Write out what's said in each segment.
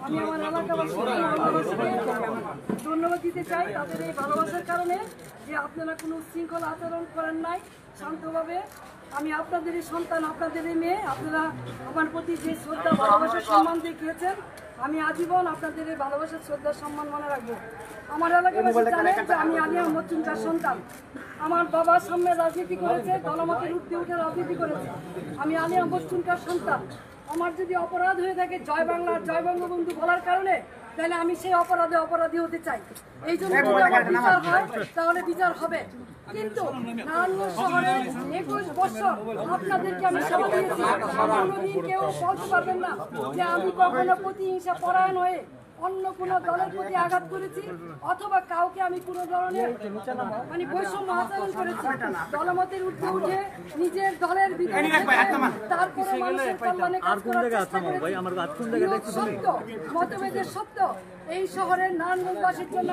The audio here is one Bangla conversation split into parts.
আমি আমার এলাকাবাসীকে ধন্যবাদ দিতে চাই তাদের এই ভালোবাসার কারণে, যে আপনারা কোনো শৃঙ্খলা আচরণ করেন নাই, শান্তভাবে। আমি আপনাদেরই সন্তান, আপনাদেরই মেয়ে, আপনারা আমার প্রতি যে শ্রদ্ধা ভালোবাসার সম্মান দেখিয়েছেন, আমি আজীবন আপনাদের এই ভালোবাসার শ্রদ্ধার সম্মান মনে রাখবো। আমার এলাকাবাসী জানেন যে আমি আলিয়া মজুমদার সন্তান। আমার বাবা সামনে রাজনীতি করেছে, দলমতের ঊর্ধ্বে উঠে রাজনীতি করেছে। আমি আলিয়া মজুমদার সন্তান। আমার যদি অপরাধ হয়ে থাকে জয় বাংলা জয় বঙ্গবন্ধু বলার কারণে, তাহলে আমি সেই অপরাধী হতে চাই। এই জন্য যদি আমার বিচার হয় তাহলে বিচার হবে। কিন্তু নারায়ণগঞ্জ শহরে 21 বছর আপনাদেরকে আমি সেবা দিয়েছি, কোনোদিন কেউ বলতে পারবেন না যে আমি কখনো প্রতিহিংসা পরায়ণ হয়ে অন্য কোনো দলের প্রতি আঘাত করেছি, অথবা কাউকে আমি কোনো ধরনের বৈষম্য আচরণ করেছি। দলমতের ঊর্ধ্বে উঠে নিজের দলের তারপরে মানুষের কল্যাণে কাজ করার চেষ্টা করেছি। সত্য মতভেদের সত্য এই শহরের নারায়ণগঞ্জবাসীর জন্য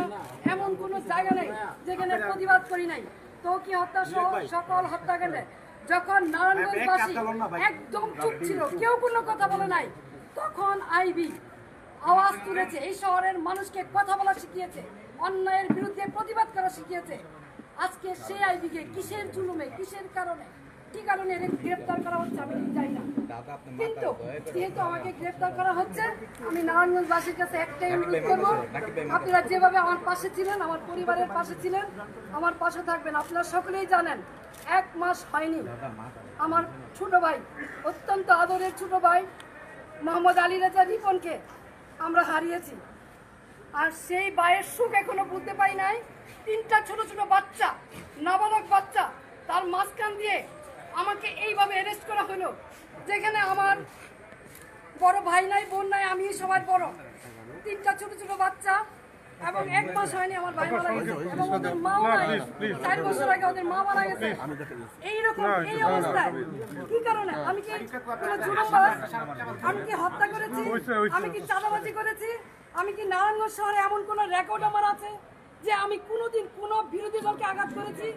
এমন কোনো জায়গা নেই যেখানে প্রতিবাদ করি নাই। তৌকি হত্যা সহ সকল হত্যাকাণ্ডে যখন নারায়ণগঞ্জবাসী একদম চুপ ছিল, কেউ কোনো কথা বলে নাই, তখন আইবি আওয়াজ তুলেছে। এই শহরের মানুষকে কথা বলা শিখিয়েছে, অন্যায়ের বিরুদ্ধে প্রতিবাদ করা শিখিয়েছে। আজকে সেই আইবিকে কিসের জুলুমে, কিসের কারণে, কি কারণে গ্রেফতার করা হচ্ছে আমি জানি না। কিন্তু যেহেতু আমাকে গ্রেফতার করা হচ্ছে, আমি নারায়ণগঞ্জবাসীর কাছে একটাই অনুরোধ করবো, আপনারা যেভাবে আমার পাশে ছিলেন, আমার পরিবারের পাশে ছিলেন, আমার পাশে থাকবেন। আপনারা সকলেই জানেন 1 মাস হয়নি আমার ছোট ভাই, অত্যন্ত আদরের ছোট ভাই মোহাম্মদ আলী রেজা রিপনকে আমরা হারিয়েছি। আর সেই ভাইয়ের সুখ এখনো বুঝতে পারি নাই। 3টা ছোট ছোট বাচ্চা, নাবালক বাচ্চা, তার মাঝখান দিয়ে আমাকে এইভাবে অ্যারেস্ট করা হলো, যেখানে আমার বড় ভাই নাই, বোন নাই, আমি সবার বড়। 3টা ছোট ছোট বাচ্চা, এবং 1 মাস হয়নি আমার ভাই মারা গেছে, এবং ওদের মাও নাই। 4 বছর আগে ওদের মা মারা গেছে। এইরকম এই অবস্থায় কি কারণে? আমি কি কোনো জুলুমবাজ? আমি কি হত্যা করেছি? আমি কি চাঁদাবাজি করেছি? আমি কি নারায়ণগঞ্জ শহরে এমন কোনো রেকর্ড আমার আছে যে আমি কোনোদিন কোনো বিরোধী দলকে আঘাত করেছি?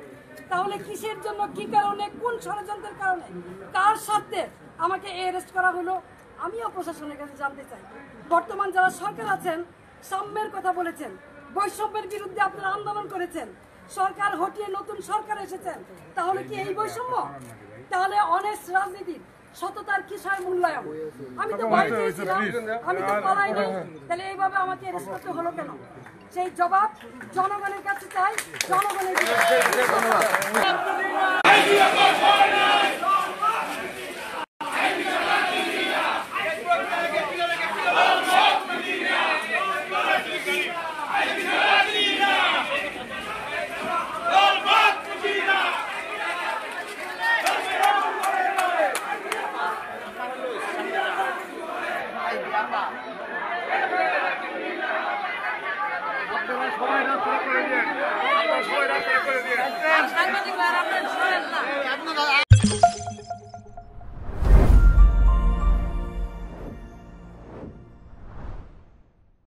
তাহলে কিসের জন্য, কি কারণে, কোন ষড়যন্ত্রের কারণে, কার স্বার্থে আমাকে অ্যারেস্ট করা হলো? আমিও প্রশাসনের কাছে জানতে চাই। বর্তমান যারা সরকার আছেন, সাম্যের কথা বলেছেন, বৈষম্যের বিরুদ্ধে আপনারা আন্দোলন করেছেন, সরকার হটিয়ে নতুন সরকার এসেছেন, তাহলে কি এই বৈষম্য? তাহলে অনেস্ট রাজনীতির সততার কিসের মূল্যায়ন? আমি তো বাড়িতে ছিলাম, আমি তো পালাই নাই, তাহলে এইভাবে আমাকে অ্যারেস্ট করতে হলো কেন? সেই জবাব জনগণের কাছে চাই। জনগণের সবাই রাস্তা করে দিয়ে